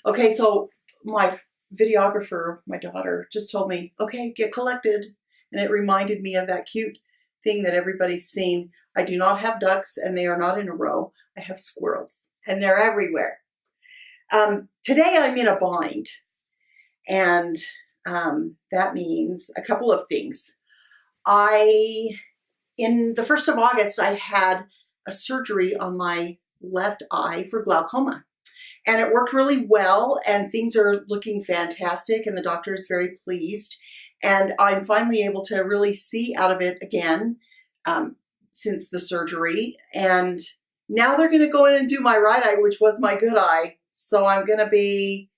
Okay, so my videographer, my daughter, just told me, okay, get collected. And it reminded me of that cute thing that everybody's seen. I do not have ducks and they are not in a row. I have squirrels and they're everywhere. Today I'm in a bind, and that means a couple of things. In the 1st of August, I had a surgery on my left eye for glaucoma. And it worked really well, and things are looking fantastic, and the doctor is very pleased. And I'm finally able to really see out of it again since the surgery. And now they're going to go in and do my right eye, which was my good eye. So I'm going to be,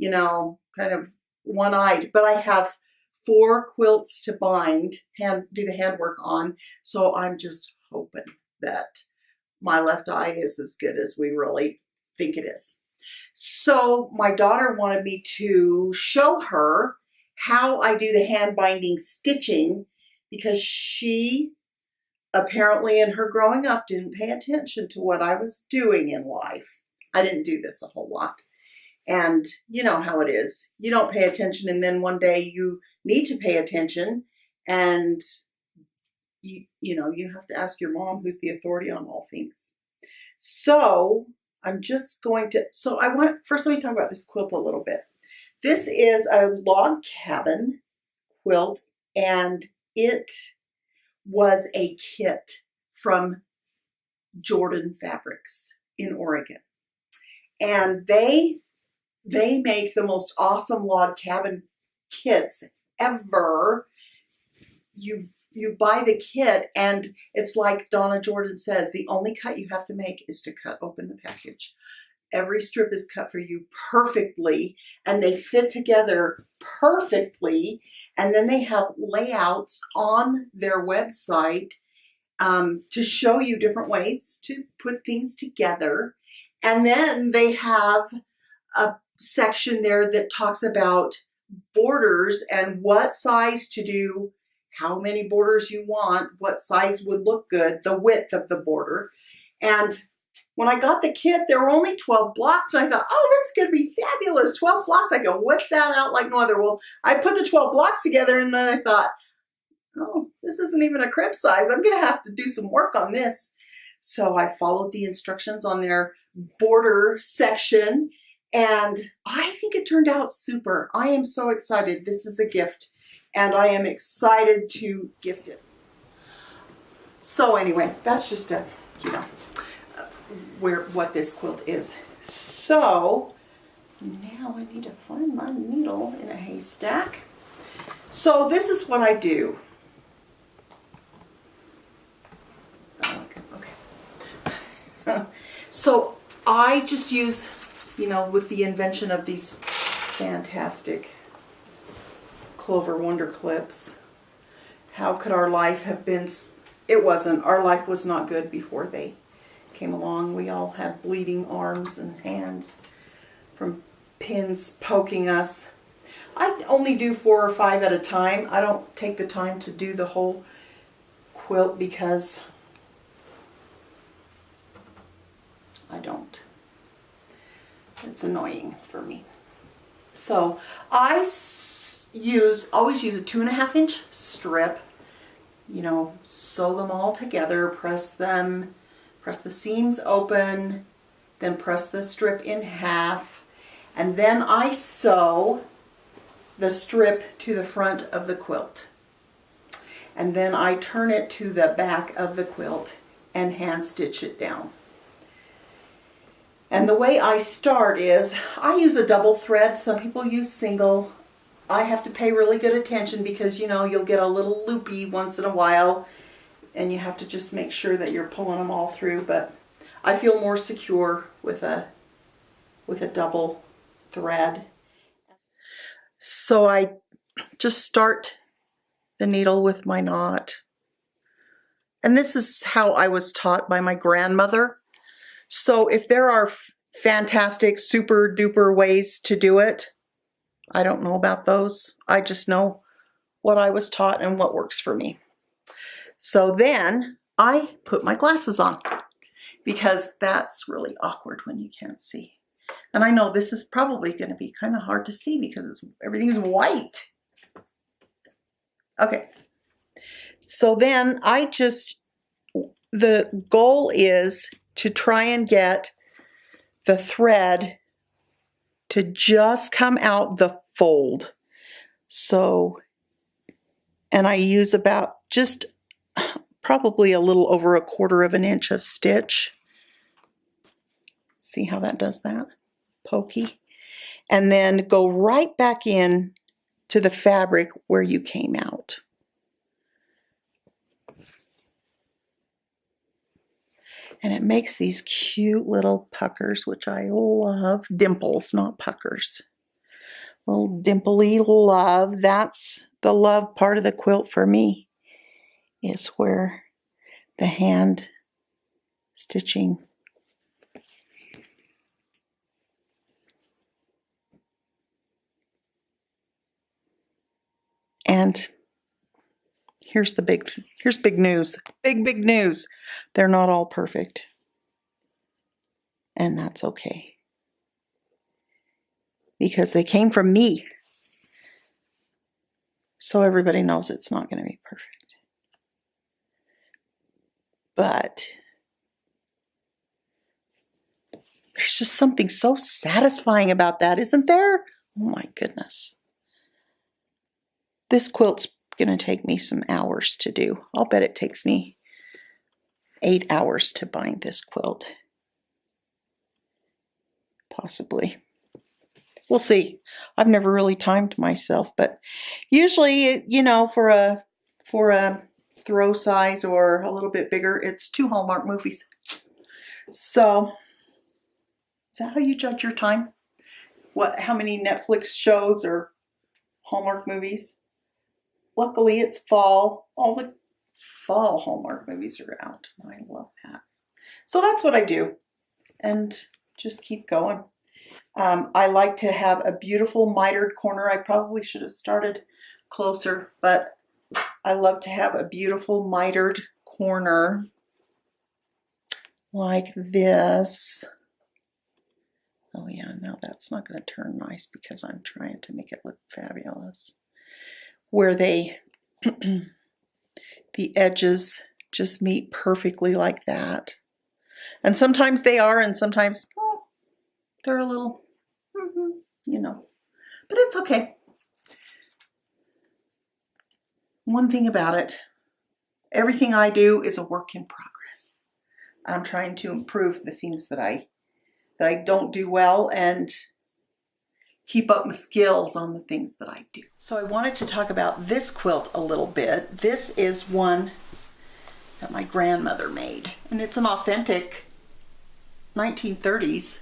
kind of one-eyed. But I have 4 quilts to bind, do the handwork on. So I'm just hoping that my left eye is as good as we really think it is. So my daughter wanted me to show her how I do the hand binding stitching, because she apparently in her growing up didn't pay attention to what I was doing in life. I didn't do this a whole lot. And you know how it is. You don't pay attention, and then one day you need to pay attention, and you have to ask your mom, who's the authority on all things. So I'm just going to, first let me talk about this quilt a little bit. This is a log cabin quilt, and it was a kit from Jordan Fabrics in Oregon. And they make the most awesome log cabin kits ever. You buy the kit, and it's like Donna Jordan says, the only cut you have to make is to cut open the package. Every strip is cut for you perfectly, and they fit together perfectly. And then they have layouts on their website to show you different ways to put things together. And then they have a section there that talks about borders and what size to do, how many borders you want, what size would look good, the width of the border. And when I got the kit, there were only 12 blocks, and I thought, oh, this is going to be fabulous. 12 blocks, I can whip that out like no other. Well, I put the 12 blocks together, and then I thought, oh, this isn't even a crib size. I'm going to have to do some work on this. So I followed the instructions on their border section, and I think it turned out super. I am so excited. This is a gift, and I am excited to gift it. So anyway, that's just what this quilt is. So now I need to find my needle in a haystack. So this is what I do. Okay. So I just use, with the invention of these fantastic Clover Wonder clips, how could our life have been? It wasn't. Our life was not good before they came along. We all had bleeding arms and hands from pins poking us. I only do 4 or 5 at a time. I don't take the time to do the whole quilt because I don't. It's annoying for me. So I always use a 2.5-inch strip. Sew them all together, press the seams open, then press the strip in half, and then I sew the strip to the front of the quilt. And then I turn it to the back of the quilt and hand stitch it down. And the way I start is I use a double thread. Some people use single. I have to pay really good attention because you'll get a little loopy once in a while, and you have to just make sure that you're pulling them all through. But I feel more secure with a double thread. So I just start the needle with my knot. And this is how I was taught by my grandmother. So if there are fantastic, super duper ways to do it, I don't know about those. I just know what I was taught and what works for me. So then I put my glasses on because that's really awkward when you can't see. And I know this is probably going to be kind of hard to see because everything's white. Okay. So then the goal is to try and get the thread to just come out the fold. So, and I use about just probably a little over 1/4 of an inch of stitch. See how that does that? Pokey. And then go right back in to the fabric where you came out. And it makes these cute little puckers, which I love. Dimples, not puckers. Little dimply love. That's the love part of the quilt for me, is where the hand stitching. And here's big news. Big news. They're not all perfect. And that's okay. Because they came from me. So everybody knows it's not going to be perfect. But there's just something so satisfying about that, isn't there? Oh my goodness. This quilt's going to take me some hours to do. I'll bet it takes me 8 hours to bind this quilt. Possibly. We'll see. I've never really timed myself, but usually, you know, for a throw size or a little bit bigger, it's 2 Hallmark movies. So, is that how you judge your time? How many Netflix shows or Hallmark movies? Luckily, it's fall. All the fall Hallmark movies are out. I love that. So that's what I do. And just keep going. I like to have a beautiful mitered corner. I probably should have started closer, but I love to have a beautiful mitered corner like this. Oh yeah, no, that's not going to turn nice because I'm trying to make it look fabulous. Where the edges just meet perfectly like that. And sometimes they are, and sometimes they're a little, you know, but it's okay. One thing about it, everything I do is a work in progress. I'm trying to improve the things that I don't do well and keep up my skills on the things that I do. So I wanted to talk about this quilt a little bit. This is one that my grandmother made, and it's an authentic 1930s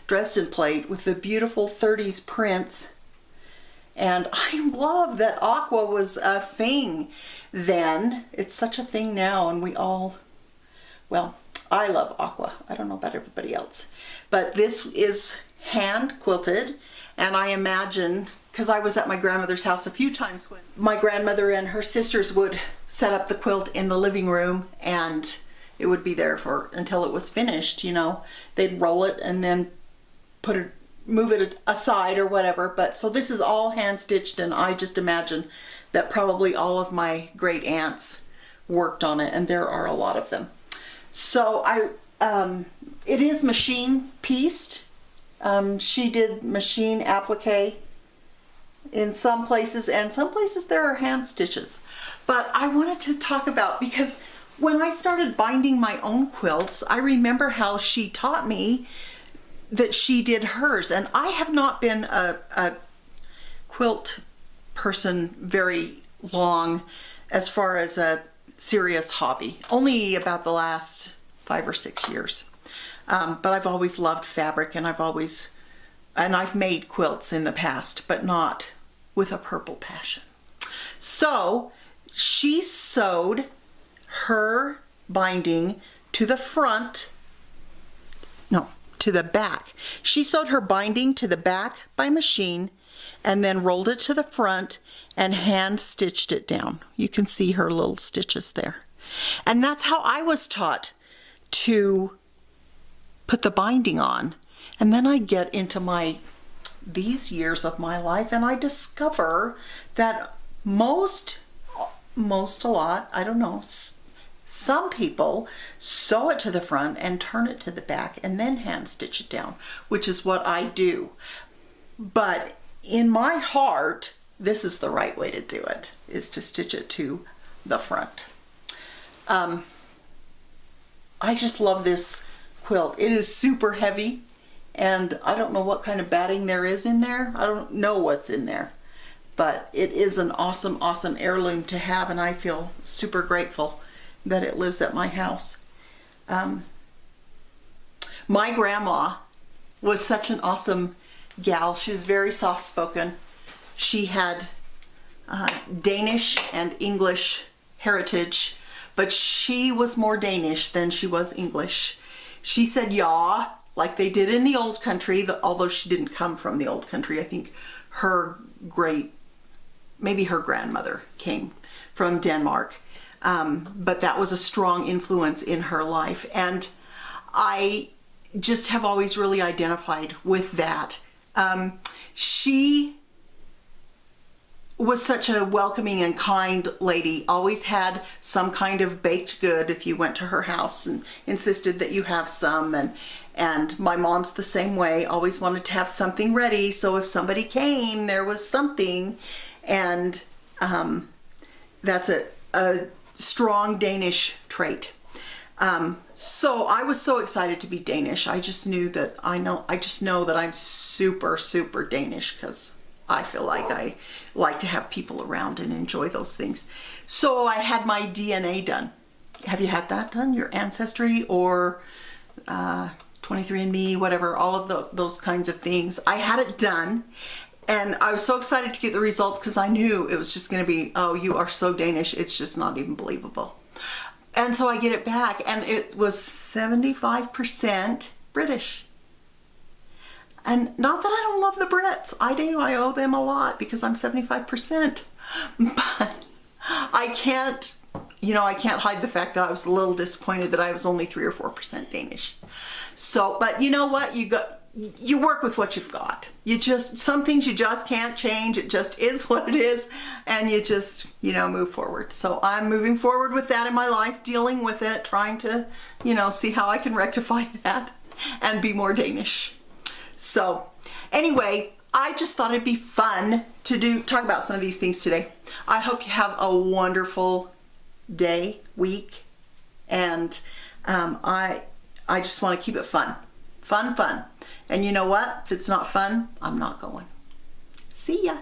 Dresden plate with the beautiful 30s prints. And I love that aqua was a thing then. It's such a thing now, and we all, well, I love aqua. I don't know about everybody else. But this is hand quilted, and I imagine, because I was at my grandmother's house a few times when my grandmother and her sisters would set up the quilt in the living room, and it would be there until it was finished, you know. They'd roll it and then move it aside or whatever. But so this is all hand stitched, and I just imagine that probably all of my great aunts worked on it, and there are a lot of them. So it is machine pieced. She did machine applique in some places, and some places there are hand stitches. But I wanted to talk about, because when I started binding my own quilts, I remember how she taught me that she did hers, and I have not been a quilt person very long as far as a serious hobby, only about the last 5 or 6 years. But I've always loved fabric, and I've made quilts in the past, but not with a purple passion. So she sewed her binding to the back. She sewed her binding to the back by machine, and then rolled it to the front and hand stitched it down. You can see her little stitches there. And that's how I was taught to put the binding on. And then I get into these years of my life and I discover that most a lot, I don't know, some people sew it to the front and turn it to the back and then hand stitch it down, which is what I do. But in my heart, this is the right way to do it, is to stitch it to the front. I just love this quilt. It is super heavy, and I don't know what kind of batting there is in there. I don't know what's in there, but it is an awesome, awesome heirloom to have, and I feel super grateful that it lives at my house. My grandma was such an awesome gal. She was very soft-spoken. She had Danish and English heritage, but she was more Danish than she was English. She said "ja" like they did in the old country, although she didn't come from the old country. I think maybe her grandmother came from Denmark, but that was a strong influence in her life, and I just have always really identified with that. She was such a welcoming and kind lady, always had some kind of baked good if you went to her house, and insisted that you have some. And my mom's the same way, always wanted to have something ready, so if somebody came, there was something. And that's a strong Danish trait. So I was so excited to be Danish. I just know that I'm super, super Danish, because I feel like I like to have people around and enjoy those things. So I had my DNA done. Have you had that done? Your Ancestry or 23andMe, whatever, all of those kinds of things. I had it done, and I was so excited to get the results, because I knew it was just going to be, oh, you are so Danish, it's just not even believable. And so I get it back, and it was 75% British. And not that I don't love the Brits. I do. I owe them a lot because I'm 75%. But I can't hide the fact that I was a little disappointed that I was only 3 or 4% Danish. So, but you know what? You work with what you've got. Some things you just can't change. It just is what it is. And you just, move forward. So I'm moving forward with that in my life, dealing with it, trying to, see how I can rectify that and be more Danish. So anyway, I just thought it'd be fun to talk about some of these things today. I hope you have a wonderful day, week, and I just want to keep it fun. Fun. And you know what? If it's not fun, I'm not going. See ya.